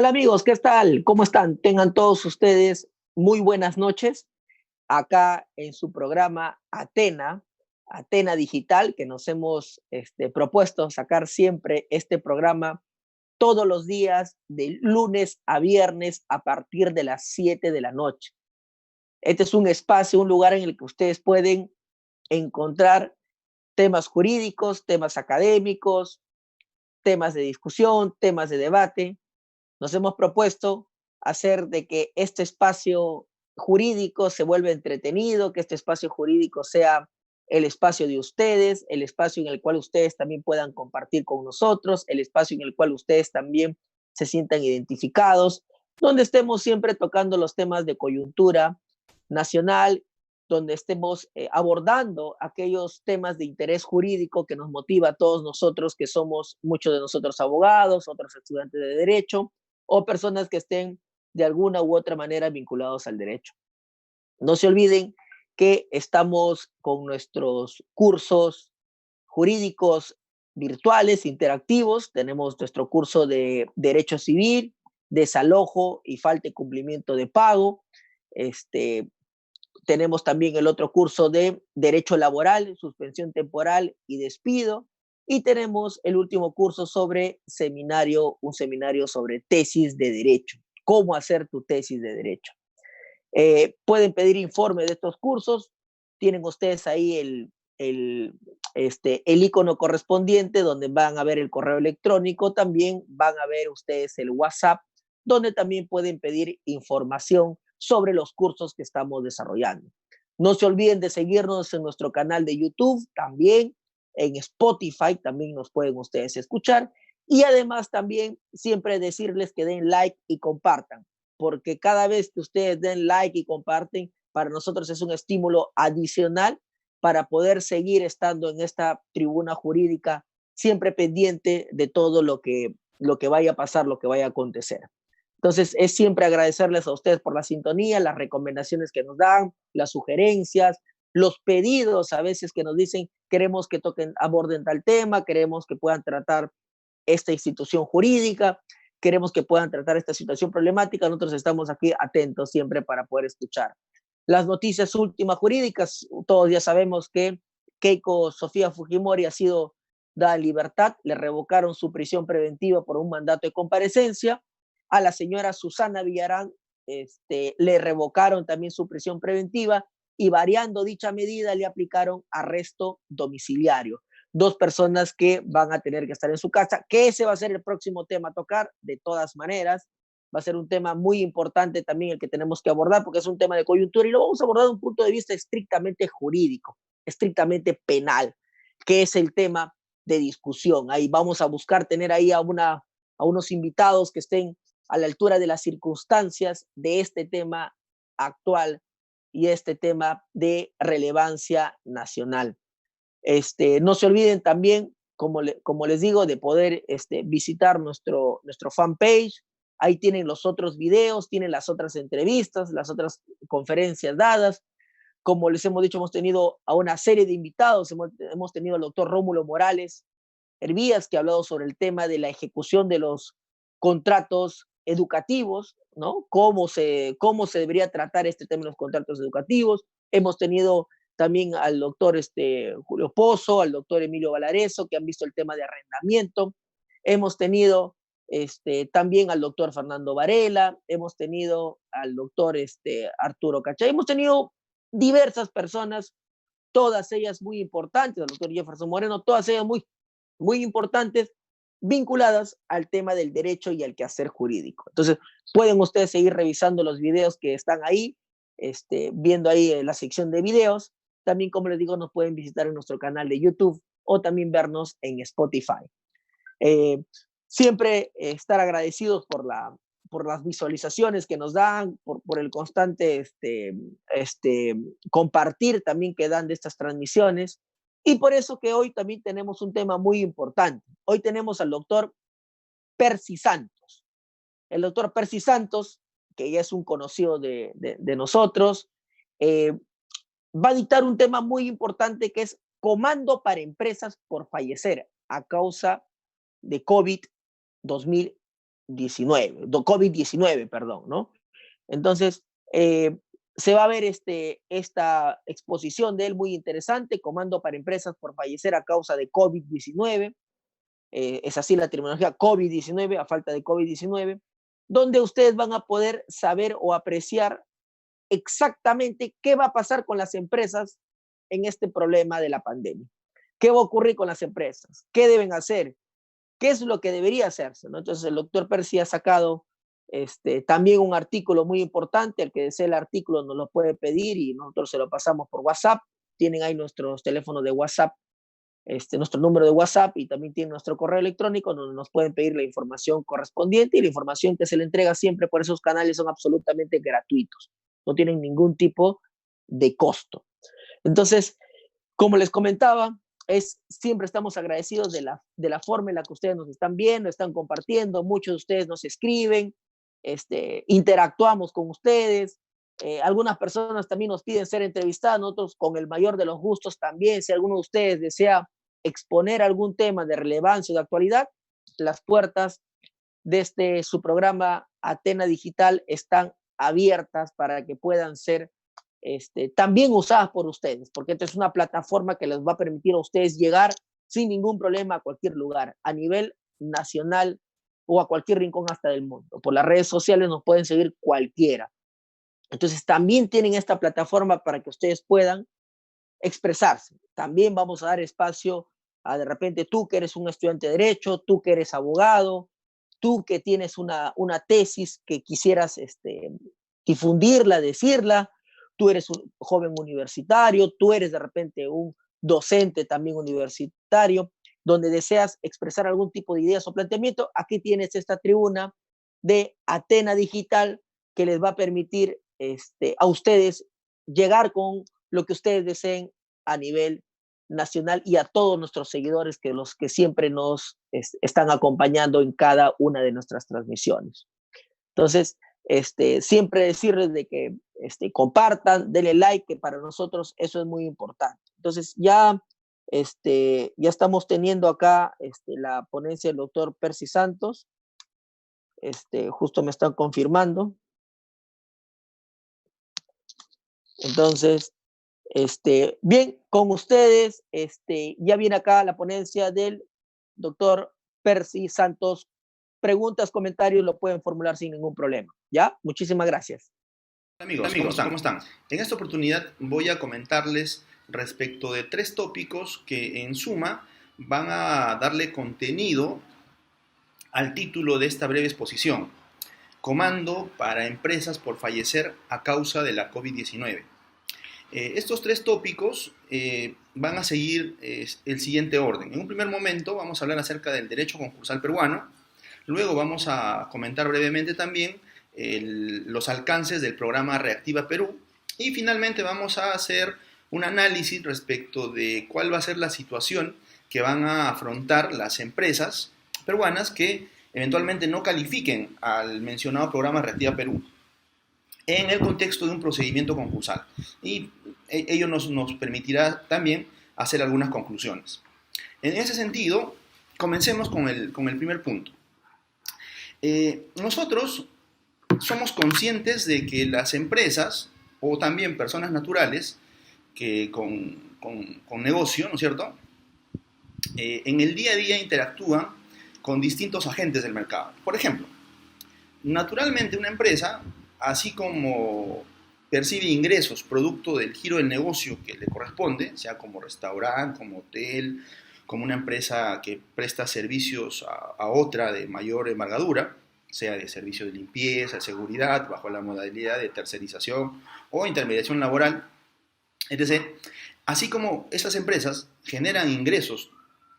Hola amigos, ¿qué tal? ¿Cómo están? Tengan todos ustedes muy buenas noches acá en su programa Atena Digital, que nos hemos propuesto sacar siempre este programa todos los días de lunes a viernes a partir de las 7 de la noche. Este es un espacio, un lugar en el que ustedes pueden encontrar temas jurídicos, temas académicos, temas de discusión, temas de debate. Nos hemos propuesto hacer de que este espacio jurídico se vuelva entretenido, que este espacio jurídico sea el espacio de ustedes, el espacio en el cual ustedes también puedan compartir con nosotros, el espacio en el cual ustedes también se sientan identificados, donde estemos siempre tocando los temas de coyuntura nacional, donde estemos abordando aquellos temas de interés jurídico que nos motiva a todos nosotros, que somos muchos de nosotros abogados, otros estudiantes de derecho, o personas que estén de alguna u otra manera vinculados al derecho. No se olviden que estamos con nuestros cursos jurídicos virtuales, interactivos. Tenemos nuestro curso de Derecho Civil, desalojo y falta de cumplimiento de pago. Este, Tenemos también el otro curso de Derecho Laboral, suspensión temporal y despido. Y tenemos el último curso sobre un seminario sobre tesis de derecho, cómo hacer tu tesis de derecho. Pueden pedir informe de estos cursos, tienen ustedes ahí el icono correspondiente donde van a ver el correo electrónico, también van a ver ustedes el WhatsApp, donde también pueden pedir información sobre los cursos que estamos desarrollando. No se olviden de seguirnos en nuestro canal de YouTube, también en Spotify, también nos pueden ustedes escuchar. Y además también siempre decirles que den like y compartan, porque cada vez que ustedes den like y comparten, para nosotros es un estímulo adicional para poder seguir estando en esta tribuna jurídica, siempre pendiente de todo lo que vaya a pasar, lo que vaya a acontecer. Entonces, es siempre agradecerles a ustedes por la sintonía, las recomendaciones que nos dan, las sugerencias, los pedidos a veces que nos dicen, queremos que toquen, aborden tal tema, queremos que puedan tratar esta institución jurídica, queremos que puedan tratar esta situación problemática. Nosotros estamos aquí atentos siempre para poder escuchar. Las noticias últimas jurídicas, todos ya sabemos que Keiko Sofía Fujimori ha sido dada en libertad, le revocaron su prisión preventiva por un mandato de comparecencia. A la señora Susana Villarán le revocaron también su prisión preventiva y variando dicha medida le aplicaron arresto domiciliario. Dos personas que van a tener que estar en su casa, que ese va a ser el próximo tema a tocar, de todas maneras. Va a ser un tema muy importante también el que tenemos que abordar, porque es un tema de coyuntura y lo vamos a abordar de un punto de vista estrictamente jurídico, estrictamente penal, que es el tema de discusión. Ahí vamos a buscar tener ahí a unos invitados que estén a la altura de las circunstancias de este tema actual y este tema de relevancia nacional. No se olviden también, como les digo, de poder visitar nuestro fanpage. Ahí tienen los otros videos, tienen las otras entrevistas, las otras conferencias dadas. Como les hemos dicho, hemos tenido a una serie de invitados. Hemos tenido al doctor Rómulo Morales Hervías, que ha hablado sobre el tema de la ejecución de los contratos educativos, ¿no? Cómo se debería tratar este tema de los contratos educativos. Hemos tenido también al doctor Julio Pozo, al doctor Emilio Valareso, que han visto el tema de arrendamiento. Hemos tenido también al doctor Fernando Varela, hemos tenido al doctor Arturo Cachay, hemos tenido diversas personas, todas ellas muy importantes, al doctor Jefferson Moreno, todas ellas muy importantes, vinculadas al tema del derecho y al quehacer jurídico. Entonces, pueden ustedes seguir revisando los videos que están ahí, viendo ahí la sección de videos. También, como les digo, nos pueden visitar en nuestro canal de YouTube o también vernos en Spotify. Eh, Siempre estar agradecidos por las visualizaciones que nos dan, por el constante compartir también que dan de estas transmisiones. Y por eso que hoy también tenemos un tema muy importante. Hoy tenemos al doctor Percy Santos. El doctor Percy Santos, que ya es un conocido de nosotros, eh, va a dictar un tema muy importante que es comando para empresas por fallecer a causa de COVID-19. COVID-19, perdón, ¿no? Entonces, se va a ver esta exposición de él muy interesante, Comando para Empresas por Fallecer a causa de COVID-19, es así la terminología, COVID-19, a falta de COVID-19, donde ustedes van a poder saber o apreciar exactamente qué va a pasar con las empresas en este problema de la pandemia. ¿Qué va a ocurrir con las empresas? ¿Qué deben hacer? ¿Qué es lo que debería hacerse? ¿No? Entonces, el doctor Percy ha sacado también un artículo muy importante. El que desee el artículo nos lo puede pedir y nosotros se lo pasamos por WhatsApp. Tienen ahí nuestros teléfonos de WhatsApp, nuestro número de WhatsApp, y también tienen nuestro correo electrónico donde nos pueden pedir la información correspondiente, y la información que se le entrega siempre por esos canales son absolutamente gratuitos. No tienen ningún tipo de costo. Entonces, como les comentaba, siempre estamos agradecidos de la forma en la que ustedes nos están viendo, están compartiendo, muchos de ustedes nos escriben, interactuamos con ustedes, algunas personas también nos piden ser entrevistados, nosotros con el mayor de los gustos también. Si alguno de ustedes desea exponer algún tema de relevancia o de actualidad, las puertas de su programa Atena Digital están abiertas para que puedan ser también usadas por ustedes, porque esta es una plataforma que les va a permitir a ustedes llegar sin ningún problema a cualquier lugar, a nivel nacional o a cualquier rincón hasta del mundo. Por las redes sociales nos pueden seguir cualquiera. Entonces también tienen esta plataforma para que ustedes puedan expresarse. También vamos a dar espacio a, de repente, tú que eres un estudiante de Derecho, tú que eres abogado, tú que tienes una tesis que quisieras difundirla, decirla, tú eres un joven universitario, tú eres de repente un docente también universitario, donde deseas expresar algún tipo de ideas o planteamiento, aquí tienes esta tribuna de Atena Digital que les va a permitir a ustedes llegar con lo que ustedes deseen a nivel nacional, y a todos nuestros seguidores, que los que siempre nos están acompañando en cada una de nuestras transmisiones. Entonces, siempre decirles de que compartan, denle like, que para nosotros eso es muy importante. Entonces, ya estamos teniendo acá la ponencia del doctor Percy Santos. Justo me están confirmando. Entonces, bien, con ustedes, ya viene acá la ponencia del doctor Percy Santos. Preguntas, comentarios lo pueden formular sin ningún problema. ¿Ya? Muchísimas gracias. Amigos, ¿cómo están? En esta oportunidad voy a comentarles respecto de 3 tópicos que en suma van a darle contenido al título de esta breve exposición: Comando para Empresas por Fallecer a causa de la COVID-19. Estos 3 tópicos van a seguir el siguiente orden. En un primer momento vamos a hablar acerca del derecho concursal peruano. Luego vamos a comentar brevemente también los alcances del programa Reactiva Perú. Y finalmente vamos a hacer un análisis respecto de cuál va a ser la situación que van a afrontar las empresas peruanas que eventualmente no califiquen al mencionado programa Reactiva Perú en el contexto de un procedimiento concursal. Y ello nos permitirá también hacer algunas conclusiones. En ese sentido, comencemos con el primer punto. Nosotros somos conscientes de que las empresas, o también personas naturales que con negocio, ¿no es cierto?, en el día a día interactúan con distintos agentes del mercado. Por ejemplo, naturalmente una empresa, así como percibe ingresos producto del giro del negocio que le corresponde, sea como restaurante, como hotel, como una empresa que presta servicios a otra de mayor envergadura, sea de servicio de limpieza, de seguridad, bajo la modalidad de tercerización o intermediación laboral, etc. Así como estas empresas generan ingresos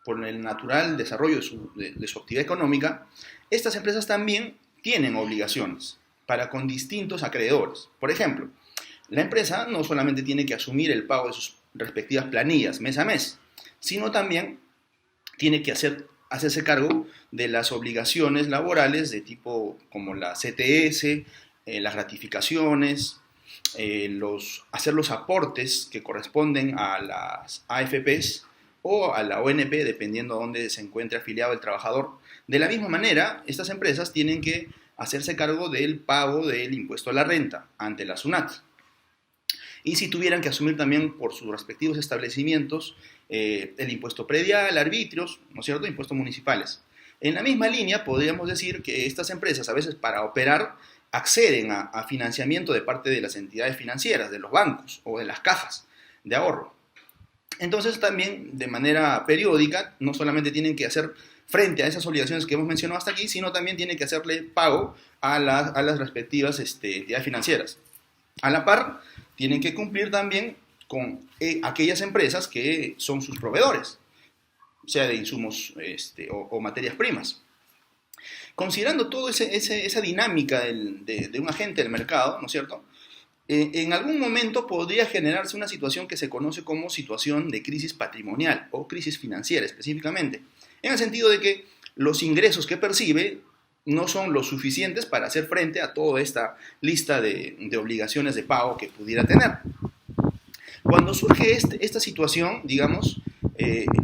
por el natural desarrollo de su actividad económica, estas empresas también tienen obligaciones para con distintos acreedores. Por ejemplo, la empresa no solamente tiene que asumir el pago de sus respectivas planillas mes a mes, sino también tiene que hacerse cargo de las obligaciones laborales de tipo como la CTS, las gratificaciones, hacer los aportes que corresponden a las AFPs o a la ONP, dependiendo de dónde se encuentre afiliado el trabajador. De la misma manera, estas empresas tienen que hacerse cargo del pago del impuesto a la renta ante la SUNAT. Y si tuvieran que asumir también por sus respectivos establecimientos el impuesto predial, arbitrios, ¿no es cierto?, impuestos municipales. En la misma línea, podríamos decir que estas empresas, a veces para operar, acceden a financiamiento de parte de las entidades financieras, de los bancos o de las cajas de ahorro. Entonces también de manera periódica no solamente tienen que hacer frente a esas obligaciones que hemos mencionado hasta aquí, sino también tienen que hacerle pago a las respectivas entidades financieras. A la par, tienen que cumplir también con aquellas empresas que son sus proveedores, sea de insumos o materias primas. Considerando toda esa dinámica de un agente del mercado, ¿no es cierto?, en algún momento podría generarse una situación que se conoce como situación de crisis patrimonial o crisis financiera específicamente, en el sentido de que los ingresos que percibe no son los suficientes para hacer frente a toda esta lista de obligaciones de pago que pudiera tener. Cuando surge esta situación, digamos,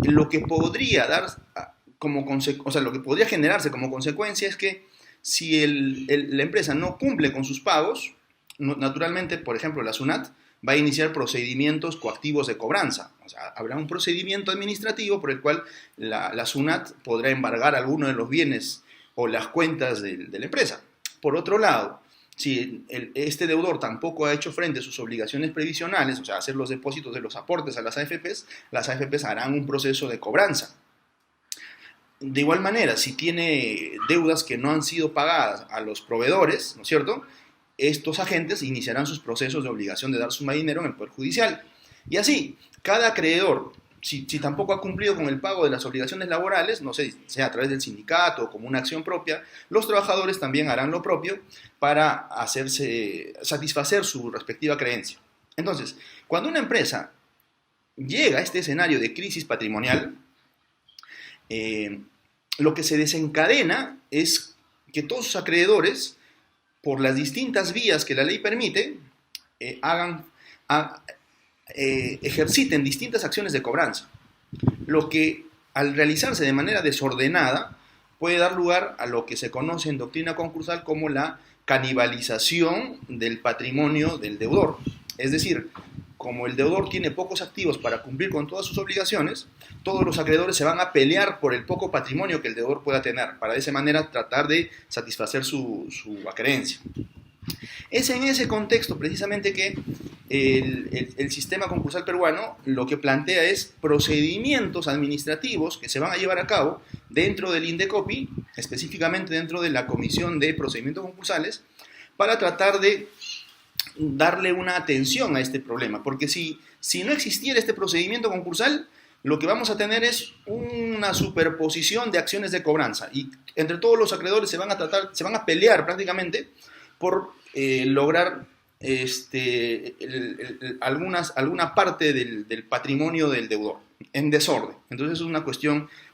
lo que podría lo que podría generarse como consecuencia es que si la empresa no cumple con sus pagos, naturalmente, por ejemplo, la SUNAT va a iniciar procedimientos coactivos de cobranza. O sea, habrá un procedimiento administrativo por el cual la SUNAT podrá embargar alguno de los bienes o las cuentas de la empresa. Por otro lado, si este deudor tampoco ha hecho frente a sus obligaciones previsionales, o sea, hacer los depósitos de los aportes a las AFPs harán un proceso de cobranza. De igual manera, si tiene deudas que no han sido pagadas a los proveedores, ¿no es cierto?, estos agentes iniciarán sus procesos de obligación de dar suma de dinero en el Poder Judicial. Y así, cada acreedor, si tampoco ha cumplido con el pago de las obligaciones laborales, no sé, sea a través del sindicato o como una acción propia, los trabajadores también harán lo propio para satisfacer su respectiva creencia. Entonces, cuando una empresa llega a este escenario de crisis patrimonial, lo que se desencadena es que todos sus acreedores, por las distintas vías que la ley permite, ejerciten distintas acciones de cobranza, lo que al realizarse de manera desordenada puede dar lugar a lo que se conoce en doctrina concursal como la canibalización del patrimonio del deudor. Es decir, como el deudor tiene pocos activos para cumplir con todas sus obligaciones, todos los acreedores se van a pelear por el poco patrimonio que el deudor pueda tener, para de esa manera tratar de satisfacer su acreencia. Es en ese contexto precisamente que el sistema concursal peruano lo que plantea es procedimientos administrativos que se van a llevar a cabo dentro del INDECOPI, específicamente dentro de la Comisión de Procedimientos Concursales, para tratar de darle una atención a este problema, porque si no existiera este procedimiento concursal, lo que vamos a tener es una superposición de acciones de cobranza y entre todos los acreedores se van a pelear prácticamente por lograr alguna parte del patrimonio del deudor en desorden. Entonces es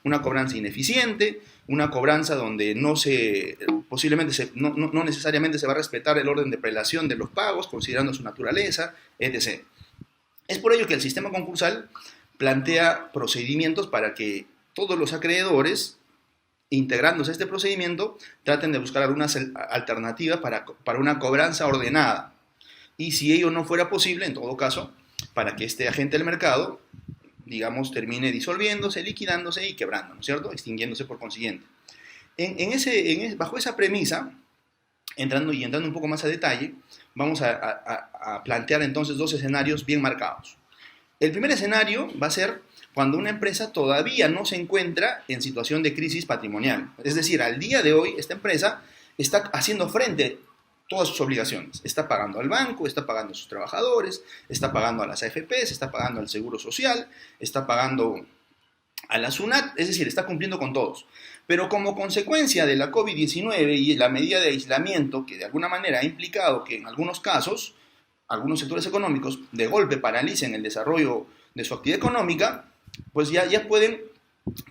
una cobranza ineficiente, una cobranza donde no necesariamente se va a respetar el orden de prelación de los pagos, considerando su naturaleza, etc. Es por ello que el sistema concursal plantea procedimientos para que todos los acreedores, integrándose a este procedimiento, traten de buscar alguna alternativa para una cobranza ordenada. Y si ello no fuera posible, en todo caso, para que este agente del mercado, digamos, termine disolviéndose, liquidándose y quebrando, ¿no es cierto?, extinguiéndose por consiguiente. Bajo esa premisa, entrando un poco más a detalle, vamos a plantear entonces dos escenarios bien marcados. El primer escenario va a ser cuando una empresa todavía no se encuentra en situación de crisis patrimonial. Es decir, al día de hoy esta empresa está haciendo frente a todas sus obligaciones. Está pagando al banco, está pagando a sus trabajadores, está pagando a las AFPs, está pagando al Seguro Social, está pagando a la SUNAT, es decir, está cumpliendo con todos. Pero como consecuencia de la COVID-19 y la medida de aislamiento que de alguna manera ha implicado que en algunos casos, algunos sectores económicos de golpe paralicen el desarrollo de su actividad económica, pues ya pueden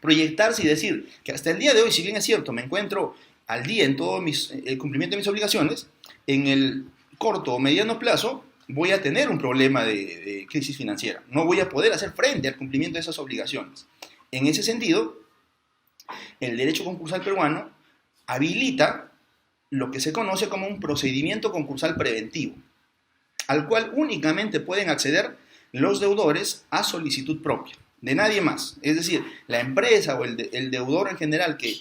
proyectarse y decir que hasta el día de hoy, si bien es cierto, me encuentro al día en todo el cumplimiento de mis obligaciones, en el corto o mediano plazo voy a tener un problema de crisis financiera. No voy a poder hacer frente al cumplimiento de esas obligaciones. En ese sentido, el derecho concursal peruano habilita lo que se conoce como un procedimiento concursal preventivo, al cual únicamente pueden acceder los deudores a solicitud propia, de nadie más. Es decir, la empresa o el deudor en general que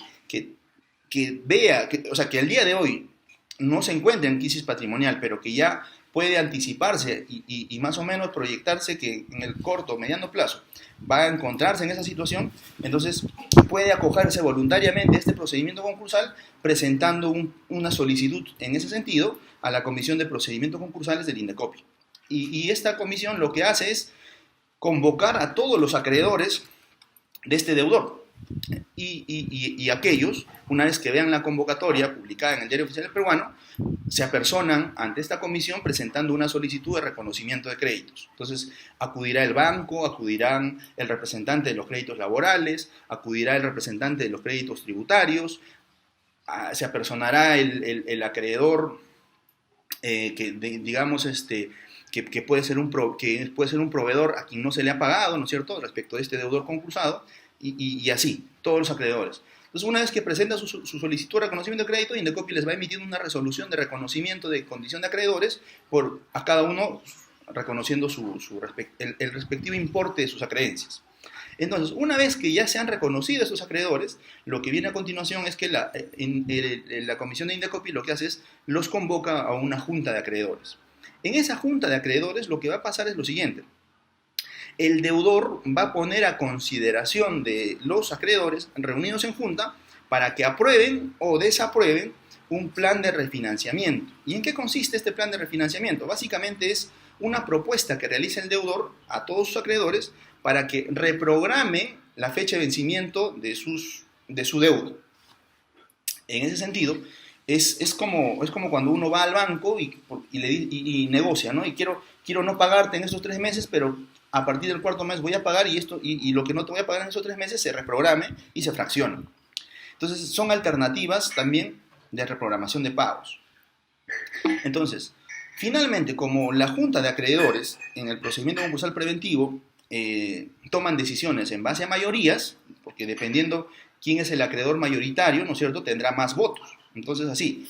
vea, o sea, que al día de hoy no se encuentra en crisis patrimonial, pero que ya puede anticiparse y más o menos proyectarse que en el corto o mediano plazo va a encontrarse en esa situación, entonces puede acogerse voluntariamente a este procedimiento concursal presentando una solicitud en ese sentido a la Comisión de Procedimientos Concursales del INDECOPI. Y esta comisión lo que hace es convocar a todos los acreedores de este deudor. Y aquellos, una vez que vean la convocatoria publicada en el Diario Oficial Peruano, se apersonan ante esta comisión presentando una solicitud de reconocimiento de créditos. Entonces, acudirá el banco, acudirán el representante de los créditos laborales, acudirá el representante de los créditos tributarios, se apersonará el acreedor que puede ser un proveedor a quien no se le ha pagado, ¿no es cierto?, respecto de este deudor concursado, y así, todos los acreedores. Entonces, una vez que presenta su solicitud de reconocimiento de crédito, INDECOPI les va emitiendo una resolución de reconocimiento de condición de acreedores a cada uno reconociendo el respectivo importe de sus acreencias. Entonces, una vez que ya se han reconocido estos acreedores, lo que viene a continuación es que la comisión de INDECOPI lo que hace es los convoca a una junta de acreedores. En esa junta de acreedores lo que va a pasar es lo siguiente. El deudor va a poner a consideración de los acreedores reunidos en junta para que aprueben o desaprueben un plan de refinanciamiento. ¿Y en qué consiste este plan de refinanciamiento? Básicamente es una propuesta que realiza el deudor a todos sus acreedores para que reprograme la fecha de vencimiento de su deuda. En ese sentido, es como cuando uno va al banco y negocia, ¿no? Y quiero no pagarte en estos 3 meses, pero a partir del 4.º mes voy a pagar y lo que no te voy a pagar en esos 3 meses se reprograme y se fracciona. Entonces, son alternativas también de reprogramación de pagos. Entonces, finalmente, como la junta de acreedores en el procedimiento concursal preventivo toman decisiones en base a mayorías, porque dependiendo quién es el acreedor mayoritario, ¿no es cierto?, tendrá más votos. Entonces, así,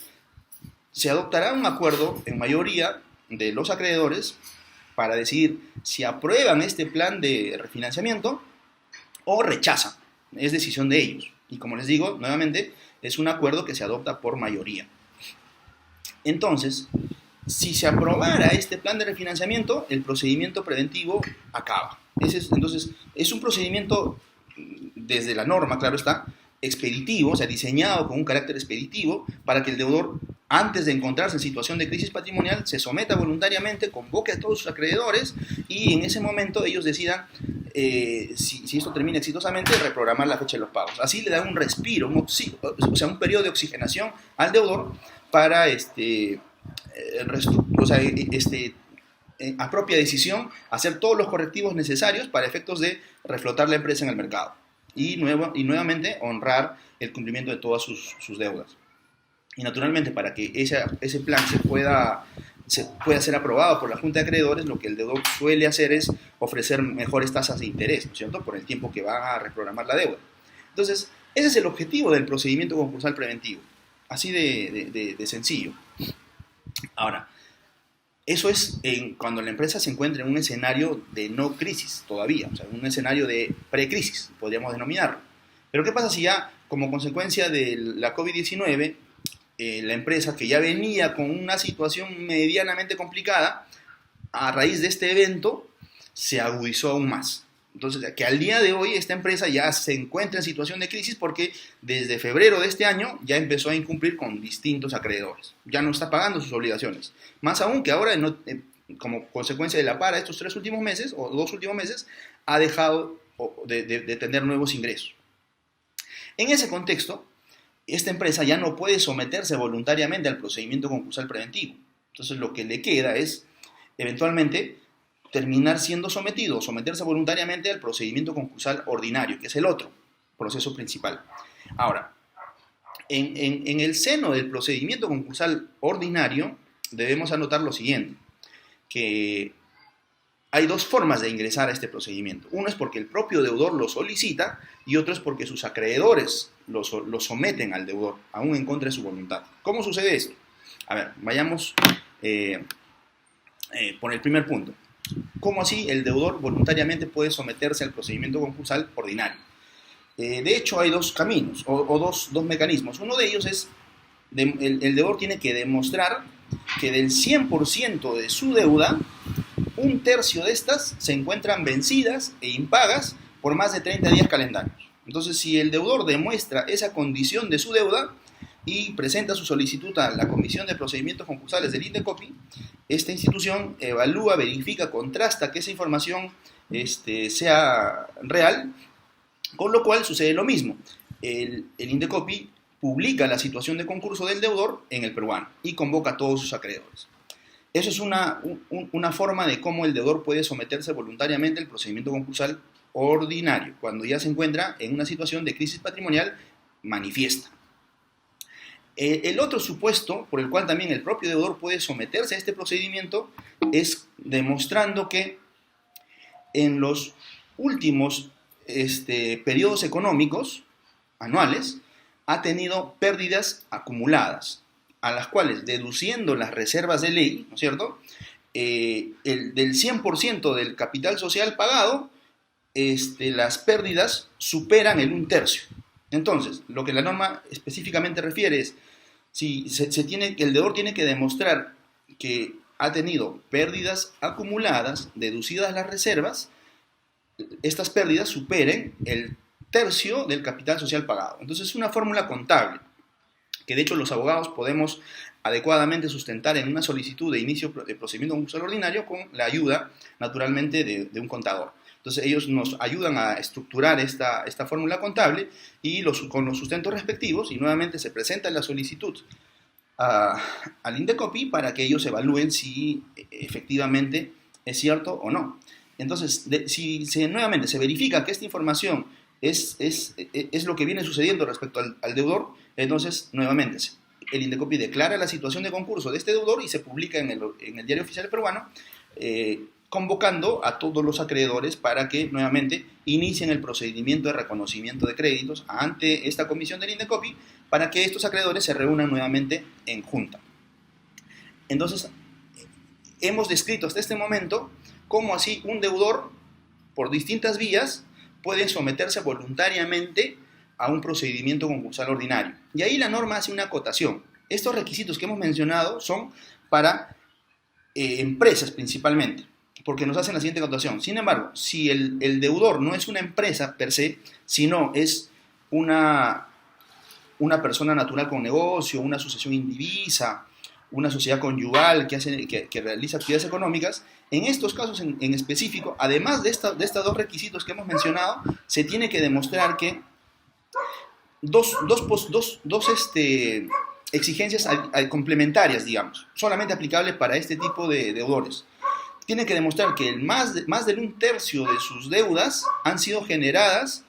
se adoptará un acuerdo en mayoría de los acreedores para decidir si aprueban este plan de refinanciamiento o rechazan. Es decisión de ellos. Y como les digo, nuevamente, es un acuerdo que se adopta por mayoría. Entonces, si se aprobara este plan de refinanciamiento, el procedimiento preventivo acaba. Entonces, es un procedimiento, desde la norma, claro está, expeditivo, o sea, diseñado con un carácter expeditivo para que el deudor, antes de encontrarse en situación de crisis patrimonial, se someta voluntariamente, convoque a todos sus acreedores y en ese momento ellos decidan, si esto termina exitosamente, reprogramar la fecha de los pagos. Así le da un respiro, un periodo de oxigenación al deudor para a propia decisión hacer todos los correctivos necesarios para efectos de reflotar la empresa en el mercado y nuevamente honrar el cumplimiento de todas sus deudas. Y naturalmente, para que ese plan pueda ser aprobado por la Junta de Acreedores, lo que el deudor suele hacer es ofrecer mejores tasas de interés, ¿no es cierto?, por el tiempo que van a reprogramar la deuda. Entonces, ese es el objetivo del procedimiento concursal preventivo, así de sencillo. Ahora, eso es cuando la empresa se encuentra en un escenario de no crisis todavía, o sea, un escenario de precrisis, podríamos denominarlo. Pero ¿qué pasa si ya, como consecuencia de la COVID-19, la empresa que ya venía con una situación medianamente complicada, a raíz de este evento, se agudizó aún más? Entonces, que al día de hoy esta empresa ya se encuentra en situación de crisis porque desde febrero de este año ya empezó a incumplir con distintos acreedores. Ya no está pagando sus obligaciones. Más aún que ahora, como consecuencia de la para estos 3 últimos meses o 2 últimos meses, ha dejado de tener nuevos ingresos. En ese contexto, esta empresa ya no puede someterse voluntariamente al procedimiento concursal preventivo. Entonces, lo que le queda es, eventualmente, terminar siendo sometido o someterse voluntariamente al procedimiento concursal ordinario, que es el otro proceso principal. Ahora, en el seno del procedimiento concursal ordinario debemos anotar lo siguiente. que hay dos formas de ingresar a este procedimiento. Uno es porque el propio deudor lo solicita y otro es porque sus acreedores lo someten al deudor, aún en contra de su voluntad. ¿Cómo sucede esto? A ver, vayamos por el primer punto. ¿Cómo así el deudor voluntariamente puede someterse al procedimiento concursal ordinario? De hecho, hay dos caminos o dos mecanismos. Uno de ellos es, el deudor tiene que demostrar que del 100% de su deuda, un tercio de estas se encuentran vencidas e impagas por más de 30 días calendarios. Entonces, si el deudor demuestra esa condición de su deuda y presenta su solicitud a la Comisión de Procedimientos Concursales del INDECOPI, esta institución evalúa, verifica, contrasta que esa información sea real, con lo cual sucede lo mismo. El INDECOPI publica la situación de concurso del deudor en el peruano y convoca a todos sus acreedores. Eso es una forma de cómo el deudor puede someterse voluntariamente al procedimiento concursal ordinario, cuando ya se encuentra en una situación de crisis patrimonial manifiesta. El otro supuesto por el cual también el propio deudor puede someterse a este procedimiento es demostrando que en los últimos periodos económicos anuales ha tenido pérdidas acumuladas, a las cuales, deduciendo las reservas de ley, ¿no es cierto?, del 100% del capital social pagado, las pérdidas superan el 1/3. Entonces, lo que la norma específicamente refiere es, si el deudor tiene que demostrar que ha tenido pérdidas acumuladas, deducidas las reservas, estas pérdidas superen el 1/3 del capital social pagado. Entonces, es una fórmula contable que de hecho los abogados podemos adecuadamente sustentar en una solicitud de inicio de procedimiento concursal ordinario con la ayuda, naturalmente, de un contador. Entonces ellos nos ayudan a estructurar esta fórmula contable y con los sustentos respectivos, y nuevamente se presenta la solicitud al INDECOPI para que ellos evalúen si efectivamente es cierto o no. Entonces, si nuevamente se verifica que esta información es lo que viene sucediendo respecto al deudor, entonces nuevamente el INDECOPI declara la situación de concurso de este deudor y se publica en el Diario Oficial Peruano, convocando a todos los acreedores para que nuevamente inicien el procedimiento de reconocimiento de créditos ante esta comisión del INDECOPI, para que estos acreedores se reúnan nuevamente en junta. Entonces, hemos descrito hasta este momento cómo así un deudor, por distintas vías, puede someterse voluntariamente a un procedimiento concursal ordinario. Y ahí la norma hace una acotación. Estos requisitos que hemos mencionado son para empresas principalmente, porque nos hacen la siguiente acotación. Sin embargo, si el deudor no es una empresa per se, sino es una persona natural con negocio, una asociación indivisa, una sociedad conyugal que realiza actividades económicas, en estos casos en específico, además de estos dos requisitos que hemos mencionado, se tiene que demostrar que dos exigencias complementarias, digamos, solamente aplicables para este tipo de deudores. Tiene que demostrar que más del 1/3 de sus deudas han sido generadas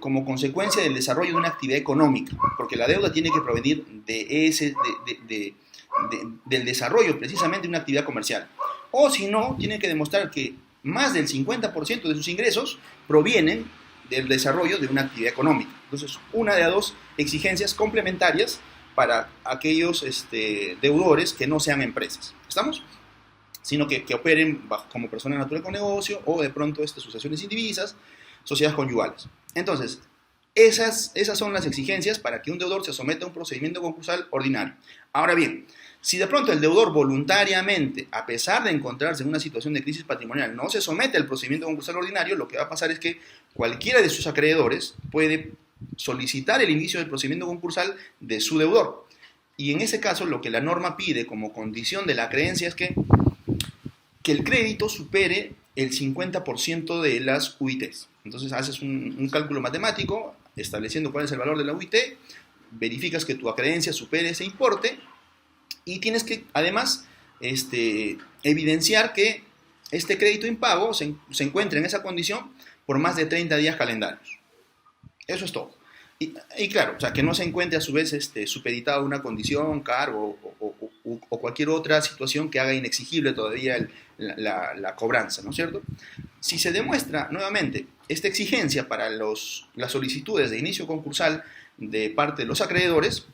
como consecuencia del desarrollo de una actividad económica, porque la deuda tiene que provenir del desarrollo precisamente de una actividad comercial. O si no, tiene que demostrar que más del 50% de sus ingresos provienen del desarrollo de una actividad económica. Entonces, una de las dos exigencias complementarias para aquellos deudores que no sean empresas. ¿Estamos? Sino que operen como personas naturales con negocio o de pronto asociaciones indivisas, sociedades conyugales. Entonces, esas son las exigencias para que un deudor se someta a un procedimiento concursal ordinario. Ahora bien, si de pronto el deudor voluntariamente, a pesar de encontrarse en una situación de crisis patrimonial, no se somete al procedimiento concursal ordinario, lo que va a pasar es que cualquiera de sus acreedores puede solicitar el inicio del procedimiento concursal de su deudor. Y en ese caso, lo que la norma pide como condición de la creencia es que el crédito supere el 50% de las UITs. Entonces haces un cálculo matemático estableciendo cuál es el valor de la UIT, verificas que tu acreencia supere ese importe y tienes que además evidenciar que este crédito impago se encuentra en esa condición por más de 30 días calendarios. Eso es todo. Y claro, o sea, que no se encuentre a su vez supeditada a una condición, cargo o cualquier otra situación que haga inexigible todavía la cobranza, ¿no es cierto? Si se demuestra nuevamente esta exigencia para las solicitudes de inicio concursal de parte de los acreedores,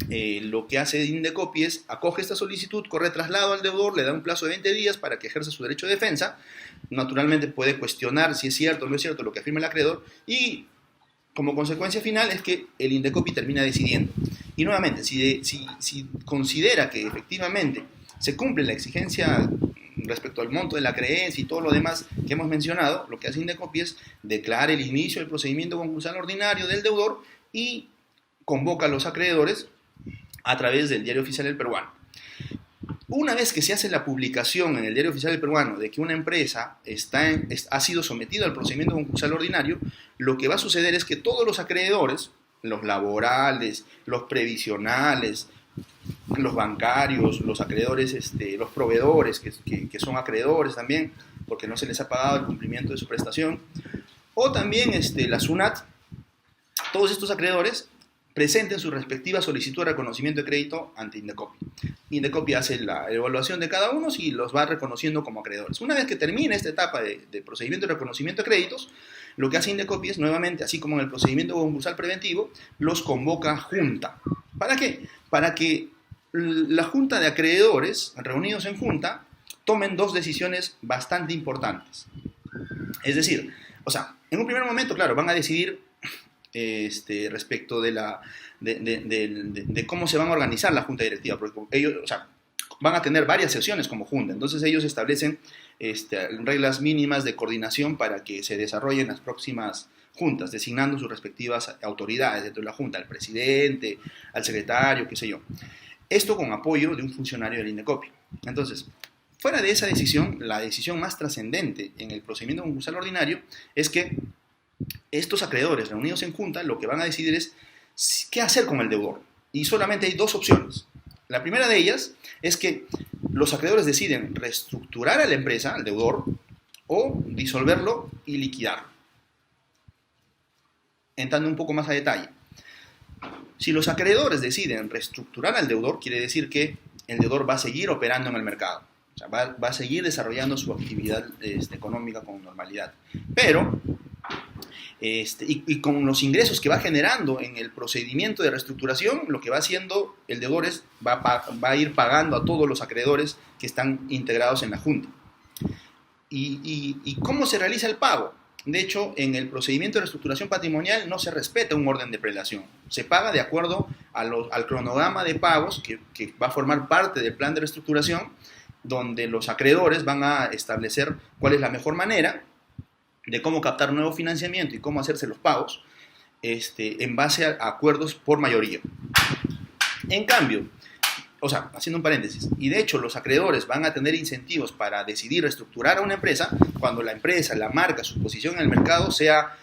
lo que hace Indecopi es acoge esta solicitud, corre traslado al deudor, le da un plazo de 20 días para que ejerza su derecho de defensa. Naturalmente puede cuestionar si es cierto o no es cierto lo que afirma el acreedor, y como consecuencia final es que el Indecopi termina decidiendo. Y nuevamente, si considera que efectivamente se cumple la exigencia respecto al monto de la creencia y todo lo demás que hemos mencionado, lo que hace Indecopi es declarar el inicio del procedimiento concursal ordinario del deudor y convoca a los acreedores a través del Diario Oficial del Peruano. Una vez que se hace la publicación en el Diario Oficial del Peruano de que una empresa ha sido sometida al procedimiento concursal ordinario, lo que va a suceder es que todos los acreedores, los laborales, los previsionales, los bancarios, los acreedores, los proveedores que son acreedores también, porque no se les ha pagado el cumplimiento de su prestación, o también la SUNAT, todos estos acreedores presenten su respectiva solicitud de reconocimiento de crédito ante Indecopi. Indecopi hace la evaluación de cada uno y los va reconociendo como acreedores. Una vez que termine esta etapa de procedimiento de reconocimiento de créditos, lo que hace Indecopi es nuevamente, así como en el procedimiento concursal preventivo, los convoca a junta. ¿Para qué? Para que la junta de acreedores, reunidos en junta, tomen dos decisiones bastante importantes. Es decir, en un primer momento, claro, van a decidir respecto de cómo se van a organizar la junta directiva, porque ellos van a tener varias sesiones como junta, entonces ellos establecen reglas mínimas de coordinación para que se desarrollen las próximas juntas, designando sus respectivas autoridades dentro de la junta, al presidente, al secretario, qué sé yo. Esto con apoyo de un funcionario del Indecopi. Entonces, fuera de esa decisión, la decisión más trascendente en el procedimiento concursal ordinario es que estos acreedores reunidos en junta lo que van a decidir es qué hacer con el deudor. Y solamente hay dos opciones. La primera de ellas es que los acreedores deciden reestructurar a la empresa, al deudor, o disolverlo y liquidarlo. Entrando un poco más a detalle. Si los acreedores deciden reestructurar al deudor, quiere decir que el deudor va a seguir operando en el mercado. Va a seguir desarrollando su actividad económica con normalidad. Pero y con los ingresos que va generando en el procedimiento de reestructuración, lo que va haciendo el deudor es va a ir pagando a todos los acreedores que están integrados en la junta. ¿Y cómo se realiza el pago? De hecho, en el procedimiento de reestructuración patrimonial no se respeta un orden de prelación. Se paga de acuerdo al cronograma de pagos que va a formar parte del plan de reestructuración, donde los acreedores van a establecer cuál es la mejor manera de cómo captar nuevo financiamiento y cómo hacerse los pagos en base a acuerdos por mayoría. En cambio, haciendo un paréntesis, y de hecho los acreedores van a tener incentivos para decidir reestructurar a una empresa cuando la empresa, la marca, su posición en el mercado sea,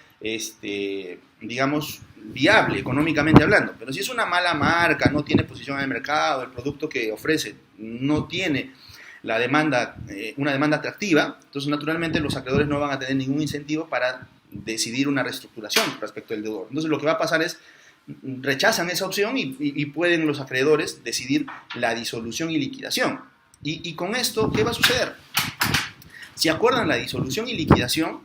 digamos, viable económicamente hablando. Pero si es una mala marca, no tiene posición en el mercado, el producto que ofrece no tiene una demanda atractiva, entonces naturalmente los acreedores no van a tener ningún incentivo para decidir una reestructuración respecto del deudor. Entonces lo que va a pasar es rechazan esa opción y pueden los acreedores decidir la disolución y liquidación. Y con esto, ¿qué va a suceder? Si acuerdan la disolución y liquidación,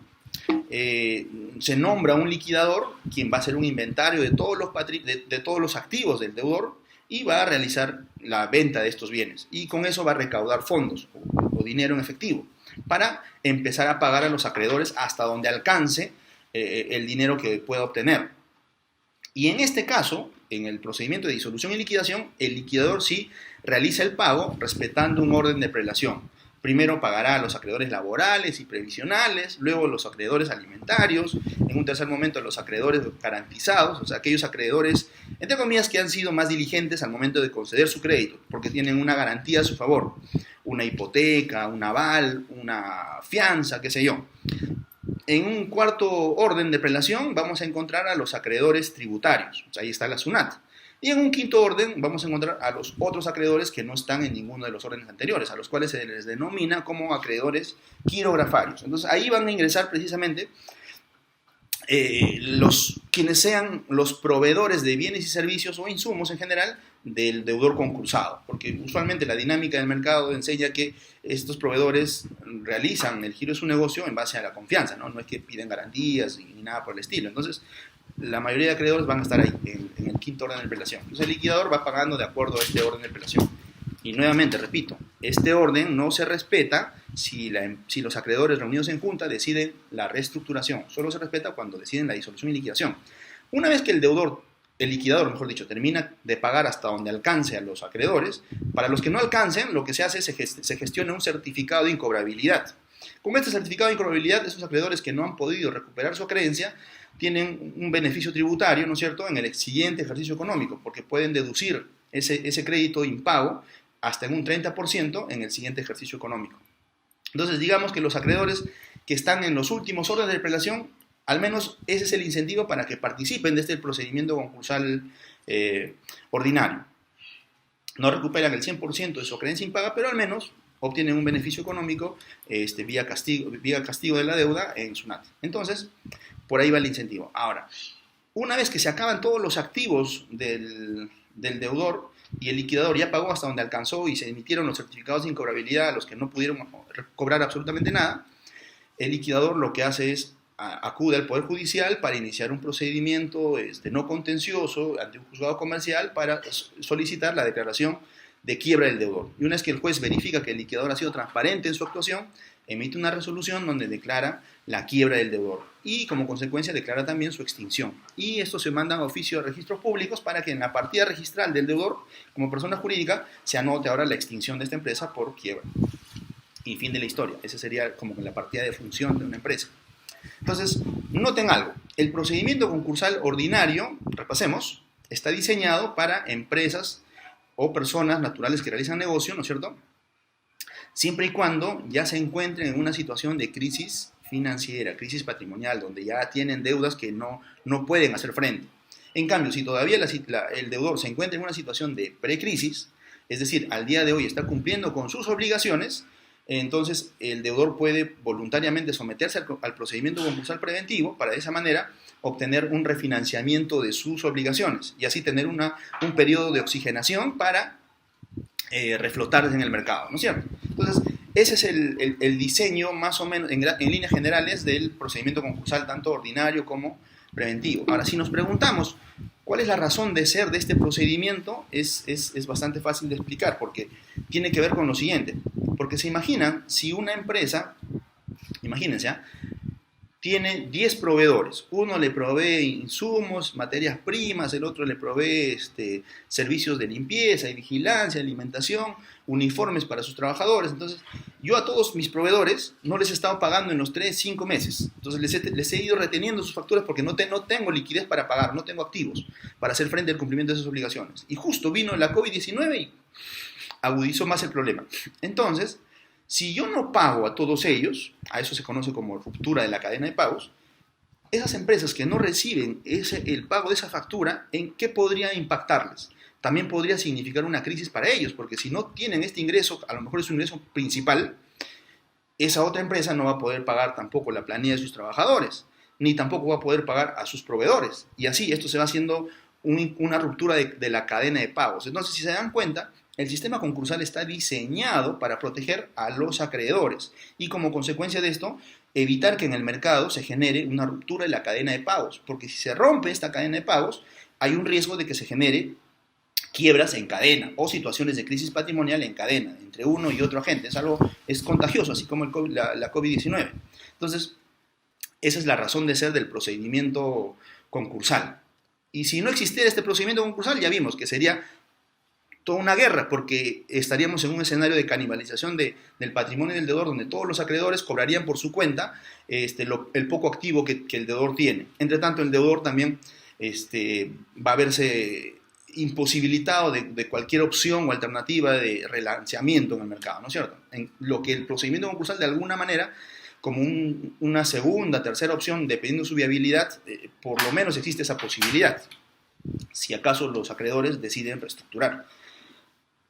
se nombra un liquidador quien va a hacer un inventario de todos los activos del deudor y va a realizar la venta de estos bienes. Y con eso va a recaudar fondos o dinero en efectivo para empezar a pagar a los acreedores hasta donde alcance el dinero que pueda obtener. Y en este caso, en el procedimiento de disolución y liquidación, el liquidador sí realiza el pago respetando un orden de prelación. Primero pagará a los acreedores laborales y previsionales, luego los acreedores alimentarios, en un tercer momento los acreedores garantizados, aquellos acreedores, entre comillas, que han sido más diligentes al momento de conceder su crédito, porque tienen una garantía a su favor, una hipoteca, un aval, una fianza, qué sé yo. En un cuarto orden de prelación vamos a encontrar a los acreedores tributarios, ahí está la SUNAT. Y en un quinto orden vamos a encontrar a los otros acreedores que no están en ninguno de los órdenes anteriores, a los cuales se les denomina como acreedores quirografarios. Entonces ahí van a ingresar precisamente quienes sean los proveedores de bienes y servicios o insumos en general del deudor concursado, porque usualmente la dinámica del mercado enseña que estos proveedores realizan el giro de su negocio en base a la confianza, ¿no? No es que piden garantías ni nada por el estilo. Entonces, la mayoría de acreedores van a estar ahí, en el quinto orden de prelación. Entonces, el liquidador va pagando de acuerdo a este orden de prelación. Y nuevamente, repito, este orden no se respeta si los acreedores reunidos en junta deciden la reestructuración. Solo se respeta cuando deciden la disolución y liquidación. Una vez que el liquidador, mejor dicho, termina de pagar hasta donde alcance a los acreedores, para los que no alcancen, lo que se hace es se gestiona un certificado de incobrabilidad. Con este certificado de incobrabilidad, esos acreedores que no han podido recuperar su creencia tienen un beneficio tributario, ¿no es cierto?, en el siguiente ejercicio económico, porque pueden deducir ese crédito impago hasta en un 30% en el siguiente ejercicio económico. Entonces, digamos que los acreedores que están en los últimos órdenes de prelación, al menos ese es el incentivo para que participen de este procedimiento concursal ordinario. No recuperan el 100% de su creencia impaga, pero al menos obtienen un beneficio económico vía castigo de la deuda en SUNAT. Entonces, por ahí va el incentivo. Ahora, una vez que se acaban todos los activos del deudor y el liquidador ya pagó hasta donde alcanzó y se emitieron los certificados de incobrabilidad a los que no pudieron cobrar absolutamente nada, el liquidador lo que hace es acude al Poder Judicial para iniciar un procedimiento no contencioso ante un juzgado comercial para solicitar la declaración de quiebra del deudor. Y una vez que el juez verifica que el liquidador ha sido transparente en su actuación, emite una resolución donde declara la quiebra del deudor y como consecuencia declara también su extinción. Y esto se manda a oficio de registros públicos para que en la partida registral del deudor como persona jurídica se anote ahora la extinción de esta empresa por quiebra. Y fin de la historia. Esa sería como la partida de función de una empresa. Entonces, noten algo. El procedimiento concursal ordinario, repasemos, está diseñado para empresas o personas naturales que realizan negocio, ¿no es cierto?, siempre y cuando ya se encuentren en una situación de crisis financiera, crisis patrimonial, donde ya tienen deudas que no pueden hacer frente. En cambio, si todavía el deudor se encuentra en una situación de precrisis, es decir, al día de hoy está cumpliendo con sus obligaciones, entonces el deudor puede voluntariamente someterse al procedimiento concursal preventivo para de esa manera obtener un refinanciamiento de sus obligaciones y así tener un periodo de oxigenación para reflotarse en el mercado, ¿no es cierto? Entonces, ese es el diseño más o menos en líneas generales del procedimiento concursal, tanto ordinario como preventivo. Ahora, si nos preguntamos cuál es la razón de ser de este procedimiento, es bastante fácil de explicar, porque tiene que ver con lo siguiente. Porque se imaginan, si una empresa, imagínense, tiene 10 proveedores. Uno le provee insumos, materias primas, el otro le provee servicios de limpieza y vigilancia, alimentación, uniformes para sus trabajadores. Entonces, yo a todos mis proveedores no les he estado pagando en los 3-5 meses. Entonces, les he ido reteniendo sus facturas porque no tengo liquidez para pagar, no tengo activos para hacer frente al cumplimiento de esas obligaciones. Y justo vino la COVID-19 y agudizó más el problema. Entonces, si yo no pago a todos ellos, a eso se conoce como ruptura de la cadena de pagos, esas empresas que no reciben el pago de esa factura, ¿en qué podría impactarles? También podría significar una crisis para ellos, porque si no tienen este ingreso, a lo mejor es su ingreso principal, esa otra empresa no va a poder pagar tampoco la planilla de sus trabajadores, ni tampoco va a poder pagar a sus proveedores. Y así esto se va haciendo una ruptura de la cadena de pagos. Entonces, si se dan cuenta, el sistema concursal está diseñado para proteger a los acreedores y como consecuencia de esto, evitar que en el mercado se genere una ruptura de la cadena de pagos, porque si se rompe esta cadena de pagos, hay un riesgo de que se genere quiebras en cadena o situaciones de crisis patrimonial en cadena entre uno y otro agente. Es contagioso, así como la COVID-19. Entonces, esa es la razón de ser del procedimiento concursal. Y si no existiera este procedimiento concursal, ya vimos que sería toda una guerra, porque estaríamos en un escenario de canibalización del patrimonio del deudor, donde todos los acreedores cobrarían por su cuenta el poco activo que el deudor tiene. Entre tanto, el deudor también va a verse imposibilitado de cualquier opción o alternativa de relanceamiento en el mercado, ¿no es cierto? En lo que el procedimiento concursal, de alguna manera, como una segunda, tercera opción, dependiendo de su viabilidad, por lo menos existe esa posibilidad, si acaso los acreedores deciden reestructurar.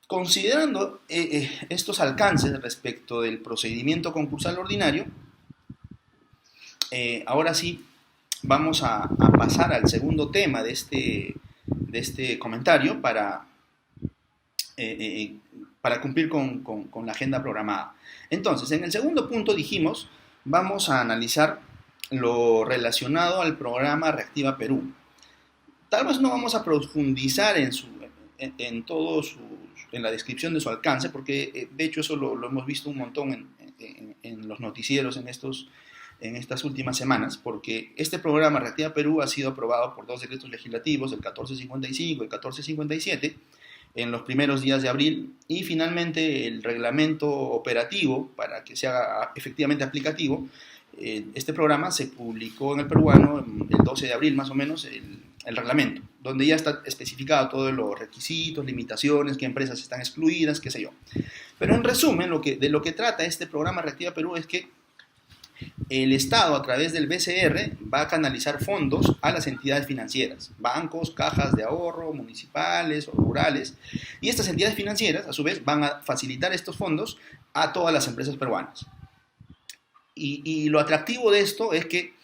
Considerando estos alcances respecto del procedimiento concursal ordinario, ahora sí vamos a pasar al segundo tema de este comentario para eh, eh, para cumplir con la agenda programada. Entonces, en el segundo punto dijimos, vamos a analizar lo relacionado al programa Reactiva Perú. Tal vez no vamos a profundizar en todo en la descripción de su alcance, porque de hecho eso lo hemos visto un montón en los noticieros en estas últimas semanas, porque este programa Reactiva Perú ha sido aprobado por dos decretos legislativos, el 1455 y el 1457, en los primeros días de abril, y finalmente el reglamento operativo para que se haga efectivamente aplicativo. Este programa se publicó en el peruano el 12 de abril más o menos, el reglamento, donde ya está especificado todos los requisitos, limitaciones, qué empresas están excluidas, qué sé yo. Pero en resumen, de lo que trata este programa Reactiva Perú es que el Estado, a través del BCR, va a canalizar fondos a las entidades financieras, bancos, cajas de ahorro, municipales o rurales, y estas entidades financieras, a su vez, van a facilitar estos fondos a todas las empresas peruanas. Y lo atractivo de esto es que